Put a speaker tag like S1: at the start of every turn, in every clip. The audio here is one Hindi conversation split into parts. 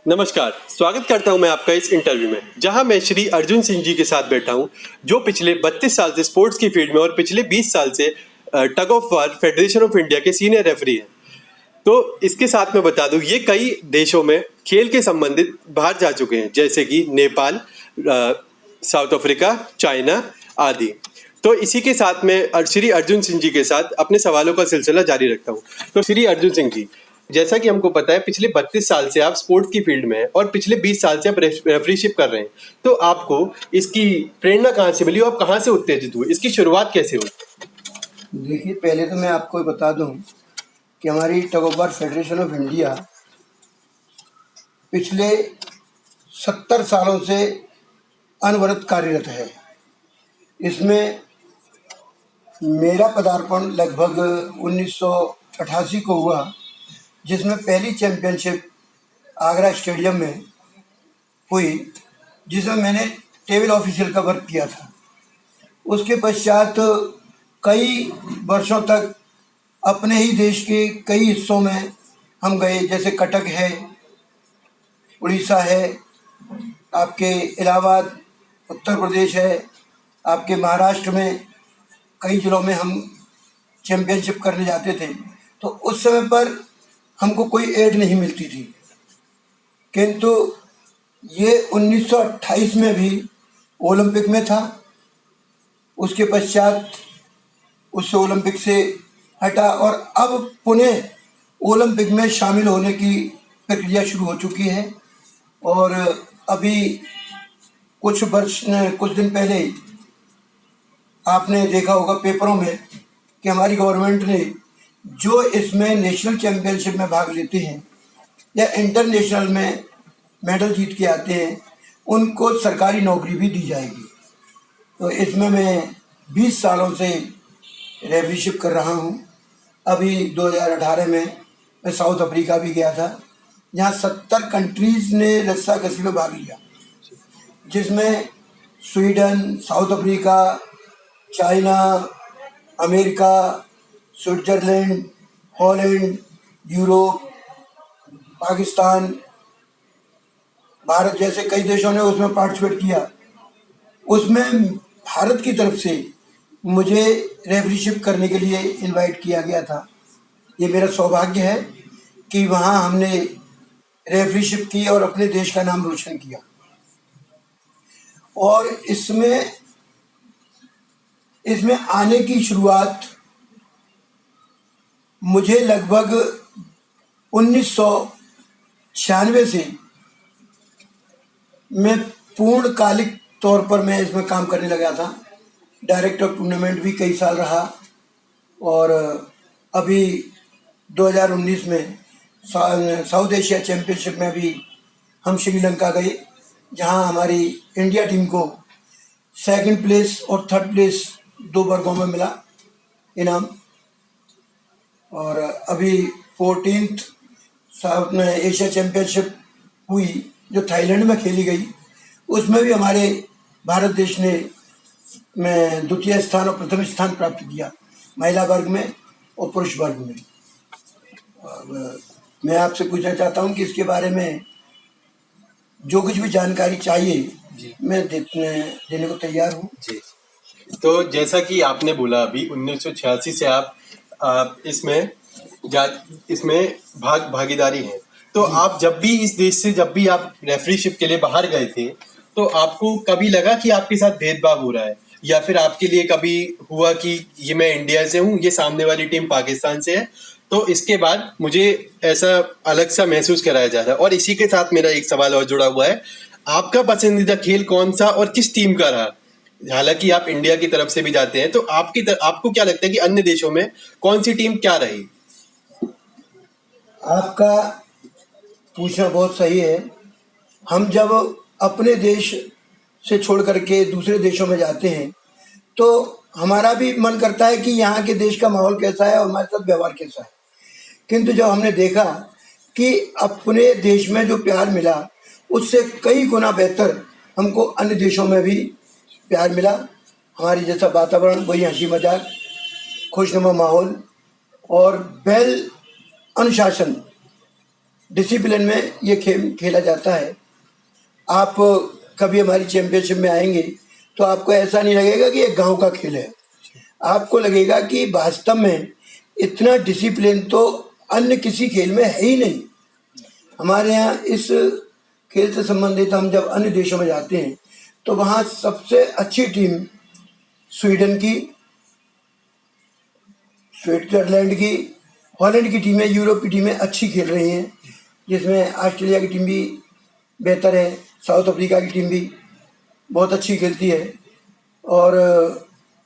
S1: नमस्कार, स्वागत करता हूं मैं आपका इस इंटरव्यू में, जहां मैं श्री अर्जुन सिंह जी के साथ बैठा हूं, जो पिछले 32 साल से स्पोर्ट्स की फील्ड में और पिछले 20 साल से tug of war federation of India के सीनियर रेफरी हैं। तो इसके साथ मैं बता दूं, ये कई देशों में खेल के संबंधित बाहर जा चुके हैं, जैसे कि नेपाल, साउथ अफ्रीका, चाइना आदि। तो इसी के साथ में श्री अर्जुन सिंह जी के साथ अपने सवालों का सिलसिला जारी रखता हूँ। तो श्री अर्जुन सिंह जी, जैसा कि हमको पता है, पिछले 32 साल से आप स्पोर्ट्स की फील्ड में हैं और पिछले 20 साल से आप रेफरीशिप कर रहे हैं। तो आपको इसकी प्रेरणा कहाँ से मिली और आप कहाँ से उत्तेजित हुए? इसकी शुरुआत कैसे हुई?
S2: देखिए, पहले तो मैं आपको बता दूं कि हमारी tug of war federation of India पिछले 70 सालों से अनवरत कार्यरत है। इसमें मेरा पदार्पण लगभग 1988 को हुआ, जिसमें पहली चैंपियनशिप आगरा स्टेडियम में हुई, जिसमें मैंने टेबल ऑफिशियल का वर्क किया था। उसके पश्चात कई वर्षों तक अपने ही देश के कई हिस्सों में हम गए, जैसे कटक है, उड़ीसा है, आपके इलाहाबाद उत्तर प्रदेश है, आपके महाराष्ट्र में कई जिलों में हम चैंपियनशिप करने जाते थे। तो उस समय पर हमको कोई एड नहीं मिलती थी, किंतु ये 1928 में भी ओलंपिक में था। उसके पश्चात उससे ओलंपिक से हटा और अब पुनः ओलंपिक में शामिल होने की प्रक्रिया शुरू हो चुकी है। और अभी कुछ दिन पहले आपने देखा होगा पेपरों में कि हमारी गवर्नमेंट ने जो इसमें नेशनल चैंपियनशिप में भाग लेते हैं या इंटरनेशनल में मेडल जीत के आते हैं, उनको सरकारी नौकरी भी दी जाएगी। तो इसमें मैं 20 सालों से रेफरीशिप कर रहा हूँ। अभी 2018 में मैं साउथ अफ्रीका भी गया था, जहाँ 70 कंट्रीज़ ने रस्साकशी में भाग लिया, जिसमें Sweden, south Africa, China, America, Switzerland, Holland, Europe, Pakistan, Bharat जैसे कई देशों ने उसमें पार्टिसिपेट किया। उसमें भारत की तरफ से मुझे रेफरीशिप करने के लिए इनवाइट किया गया था। ये मेरा सौभाग्य है कि वहाँ हमने रेफरीशिप की और अपने देश का नाम रोशन किया। और इसमें आने की शुरुआत मुझे लगभग 1996 से मैं पूर्णकालिक तौर पर मैं इसमें काम करने लगा था। डायरेक्टर ऑफ टूर्नामेंट भी कई साल रहा और अभी 2019 में साउथ एशिया चैंपियनशिप में भी हम श्रीलंका गए, जहां हमारी इंडिया टीम को सेकंड प्लेस और थर्ड प्लेस 2 वर्गों में मिला इनाम। और अभी 14th साउथ एशिया चैंपियनशिप हुई, जो थाईलैंड में खेली गई, उसमें भी हमारे भारत देश ने द्वितीय स्थान और प्रथम स्थान प्राप्त किया, महिला वर्ग में और पुरुष वर्ग में। और मैं आपसे पूछना चाहता हूं कि इसके बारे में जो कुछ भी जानकारी चाहिए मैं देने को तैयार हूं।
S1: जी, तो जैसा कि आपने बोला, अभी 1986 से आप इसमें भागीदारी है। तो आप जब भी इस देश से जब भी आप रेफरीशिप के लिए बाहर गए थे, तो आपको कभी लगा कि आपके साथ भेदभाव हो रहा है, या फिर आपके लिए कभी हुआ कि ये मैं इंडिया से हूँ, ये सामने वाली टीम पाकिस्तान से है, तो इसके बाद मुझे ऐसा अलग सा महसूस कराया जा रहा है? और इसी के साथ मेरा एक सवाल और जुड़ा हुआ है, आपका पसंदीदा खेल कौन सा और किस टीम का रहा? हालांकि आप इंडिया की तरफ से भी जाते हैं, तो आपको क्या लगता है कि अन्य देशों में कौन सी टीम क्या रही?
S2: आपका पूछना बहुत सही है। हम जब अपने देश से छोड़ करके दूसरे देशों में जाते हैं, तो हमारा भी मन करता है कि यहाँ के देश का माहौल कैसा है और हमारे साथ व्यवहार कैसा है। किंतु जब हमने देखा कि अपने देश में जो प्यार मिला, उससे कई गुना बेहतर हमको अन्य देशों में भी प्यार मिला। हमारी जैसा वातावरण, वही हंसी मजाक, खुशनुमा माहौल और बैल अनुशासन, डिसिप्लिन में ये खेल खेला जाता है। आप कभी हमारी चैंपियनशिप में आएंगे तो आपको ऐसा नहीं लगेगा कि ये गांव का खेल है, आपको लगेगा कि वास्तव में इतना डिसिप्लिन तो अन्य किसी खेल में है ही नहीं। हमारे यहाँ इस खेल से संबंधित हम जब अन्य देशों में जाते हैं तो वहाँ सबसे अच्छी टीम स्वीडन की, स्विट्जरलैंड की, हॉलैंड की टीमें, यूरोप की टीमें अच्छी खेल रही हैं, जिसमें ऑस्ट्रेलिया की टीम भी बेहतर है, साउथ अफ्रीका की टीम भी बहुत अच्छी खेलती है। और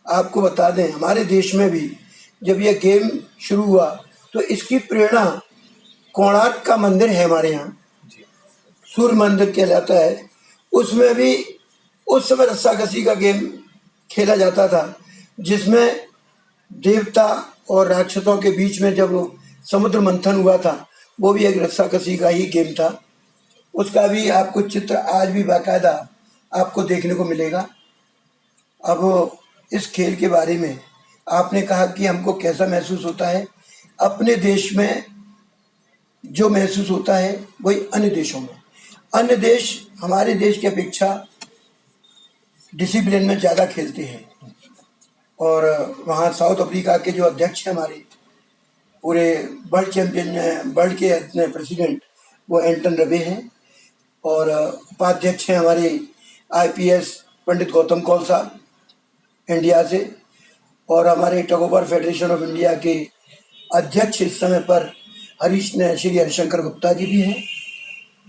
S2: आपको बता दें हमारे देश में भी जब यह गेम शुरू हुआ तो इसकी प्रेरणा कोणार्क का मंदिर है हमारे यहाँ, सूर्य मंदिर कहलाता है, उसमें भी उस समय रस्साकसी का गेम खेला जाता था, जिसमें देवता और राक्षसों के बीच में जब समुद्र मंथन हुआ था वो भी एक रस्साकसी का ही गेम था। उसका भी आपको चित्र आज भी बाकायदा आपको देखने को मिलेगा। अब इस खेल के बारे में आपने कहा कि हमको कैसा महसूस होता है, अपने देश में जो महसूस होता है वही अन्य देशों में। अन्य देश हमारे देश की अपेक्षा डिसिप्लिन में ज़्यादा खेलते हैं, और वहाँ साउथ अफ्रीका के जो अध्यक्ष हैं हमारे पूरे वर्ल्ड चैंपियन, वर्ल्ड के प्रेसिडेंट वो एंटन रवे हैं, और उपाध्यक्ष हैं हमारे आईपीएस पंडित गौतम कौल साहब इंडिया से, और हमारे tug of war federation of India के अध्यक्ष इस समय पर श्री हरिशंकर गुप्ता जी भी हैं,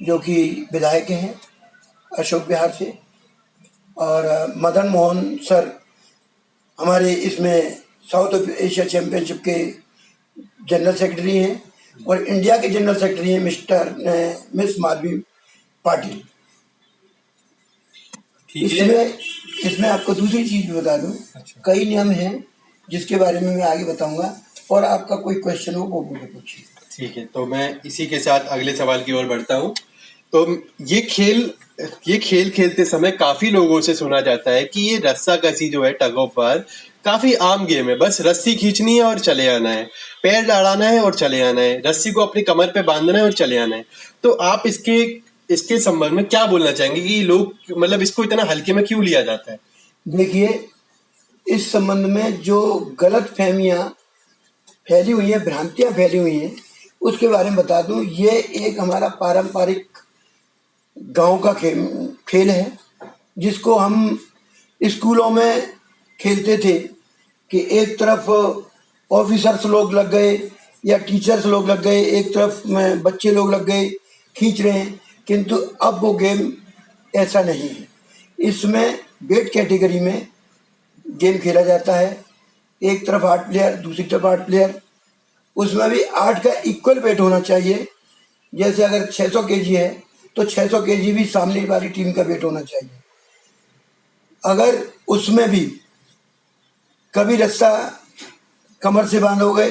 S2: जो कि विधायक हैं अशोक विहार से, और मदन मोहन सर हमारे इसमें साउथ एशिया चैंपियनशिप के जनरल सेक्रेटरी हैं, और इंडिया के जनरल सेक्रेटरी हैं मिस माधवी पाटिल। इसमें आपको दूसरी चीज भी बता दूं, कई नियम हैं जिसके बारे में मैं आगे बताऊंगा, और आपका कोई क्वेश्चन हो वो मुझे पूछिए।
S1: ठीक है, तो मैं इसी के साथ अगले सवाल की ओर बढ़ता हूँ। तो ये खेल खेलते समय काफी लोगों से सुना जाता है कि ये रस्साकसी जो है, टग ऑफ वार, काफी आम गेम है, बस रस्सी खींचनी है और चले आना है, पैर लड़ाना है और चले आना है, रस्सी को अपनी कमर पे बांधना है और चले आना है। तो आप इसके संबंध में क्या बोलना चाहेंगे कि लोग मतलब इसको इतना हल्के में क्यों लिया जाता है?
S2: देखिए, इस संबंध में जो गलत फहमियाँ फैली हुई हैं, भ्रांतियाँ फैली हुई हैं, उसके बारे में बता दूं। ये एक हमारा पारंपरिक गांव का खेल है, जिसको हम स्कूलों में खेलते थे कि एक तरफ ऑफिसर्स लोग लग गए या टीचर्स लोग लग गए, एक तरफ में बच्चे लोग लग गए, खींच रहे हैं। किंतु अब वो गेम ऐसा नहीं है, इसमें वेट कैटेगरी में गेम खेला जाता है, एक तरफ 8 प्लेयर, दूसरी तरफ 8 प्लेयर, उसमें भी 8 का इक्वल वेट होना चाहिए। जैसे अगर 600 केजी है तो 600 केजी भी सामने वाली टीम का वेट होना चाहिए। अगर उसमें भी कभी रस्सा कमर से बांधोगे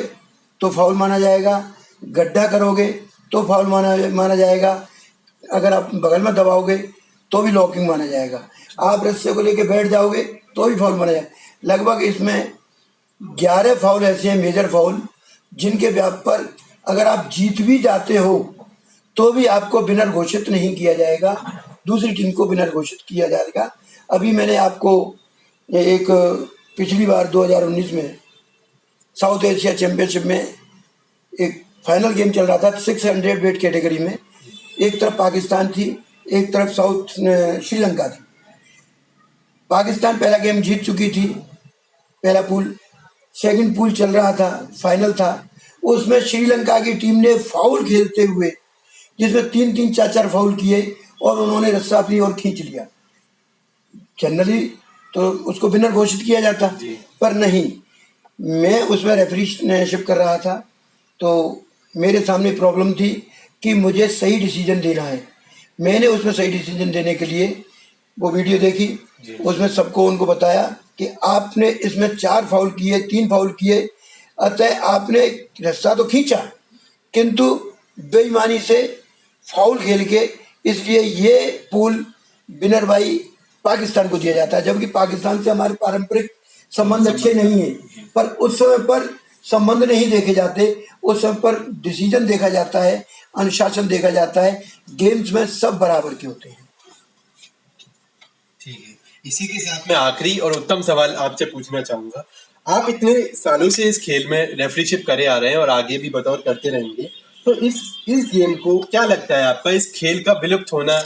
S2: तो फाउल माना जाएगा, गड्ढा करोगे तो फाउल माना जाएगा, अगर आप बगल में दबाओगे तो भी लॉकिंग माना जाएगा, आप रस्से को लेके बैठ जाओगे तो भी फाउल माना जाएगा। लगभग इसमें 11 फाउल ऐसे हैं, मेजर फाउल, जिनके व्याप पर अगर आप जीत भी जाते हो तो भी आपको विनर घोषित नहीं किया जाएगा, दूसरी टीम को विनर घोषित किया जाएगा। अभी मैंने आपको एक पिछली बार 2019 में साउथ एशिया चैंपियनशिप में एक फाइनल गेम चल रहा था 600 वेट कैटेगरी में, एक तरफ पाकिस्तान थी, एक तरफ श्रीलंका थी। पाकिस्तान पहला गेम जीत चुकी थी, पहला पूल, सेकंड पूल चल रहा था, फाइनल था, उसमें श्रीलंका की टीम ने फाउल खेलते हुए, जिसमें 3-3, 4-4 फाउल किए और उन्होंने रस्सा अपनी ओर खींच लिया। जनरली तो उसको विनर घोषित किया जाता, पर नहीं, मैं उसमें रेफरीशिप कर रहा था, तो मेरे सामने प्रॉब्लम थी कि मुझे सही डिसीजन देना है। मैंने उसमें सही डिसीजन देने के लिए वो वीडियो देखी, उसमें सबको उनको बताया कि आपने इसमें 4 फाउल किए, 3 फाउल किए, अतः आपने रस्सा तो खींचा किंतु बेईमानी से फाउल खेल के, इसलिए ये पूल विनर बाई पाकिस्तान को दिया जाता है। जबकि पाकिस्तान से हमारे पारंपरिक संबंध अच्छे नहीं है, पर उस समय पर संबंध नहीं देखे जाते, उस सब पर डिसीजन देखा जाता है, अनुशासन देखा जाता है। गेम्स में सब बराबर के होते हैं।
S1: ठीक है, इसी के साथ मैं आखिरी और उत्तम सवाल आपसे पूछना चाहूंगा। आप इतने सालों से इस खेल में रेफरीशिप करे आ रहे हैं और आगे भी बतौर करते रहेंगे, तो इस गेम को क्या लगता है आपका, इस खेल का विलुप्त होना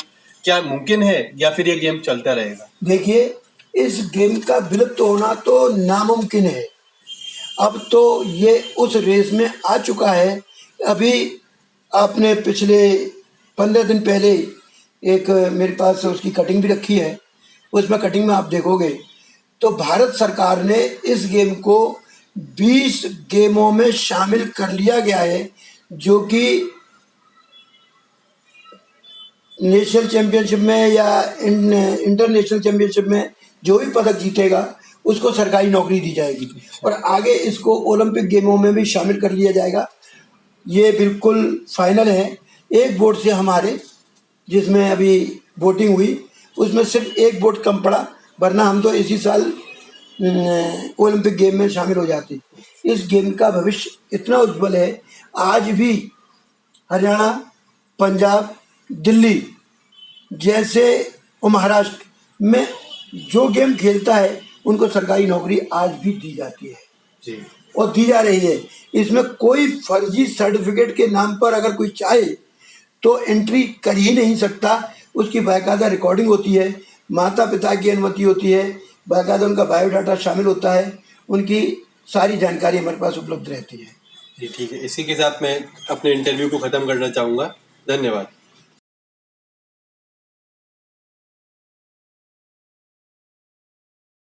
S1: क्या मुमकिन है या फिर ये गेम चलता रहेगा?
S2: देखिए, इस गेम का विलुप्त होना तो नामुमकिन है। अब तो ये उस रेस में आ चुका है। अभी आपने पिछले 15 दिन पहले एक मेरे पास उसकी कटिंग भी रखी है, उसमें कटिंग में आप देखोगे तो भारत सरकार ने इस गेम को 20 गेमों में शामिल कर लिया गया है, जो कि नेशनल चैंपियनशिप में या इंटरनेशनल चैंपियनशिप में जो भी पदक जीतेगा उसको सरकारी नौकरी दी जाएगी और आगे इसको ओलंपिक गेमों में भी शामिल कर लिया जाएगा। ये बिल्कुल फाइनल है। एक वोट से हमारे, जिसमें अभी वोटिंग हुई, उसमें सिर्फ एक वोट कम पड़ा, वरना हम तो इसी साल ओलंपिक गेम में शामिल हो जाते। इस गेम का भविष्य इतना उज्जवल है, आज भी हरियाणा, पंजाब, दिल्ली जैसे और महाराष्ट्र में जो गेम खेलता है उनको सरकारी नौकरी आज भी दी जाती है
S1: जी।
S2: और दी जा रही है। इसमें कोई फर्जी सर्टिफिकेट के नाम पर अगर कोई चाहे तो एंट्री कर ही नहीं सकता। उसकी बाकायदा रिकॉर्डिंग होती है, माता पिता की अनुमति होती है, बाकायदा उनका बायोडाटा शामिल होता है, उनकी सारी जानकारी हमारे पास उपलब्ध रहती है।
S1: जी ठीक है, इसी के साथ मैं अपने इंटरव्यू को ख़त्म करना चाहूँगा। धन्यवाद।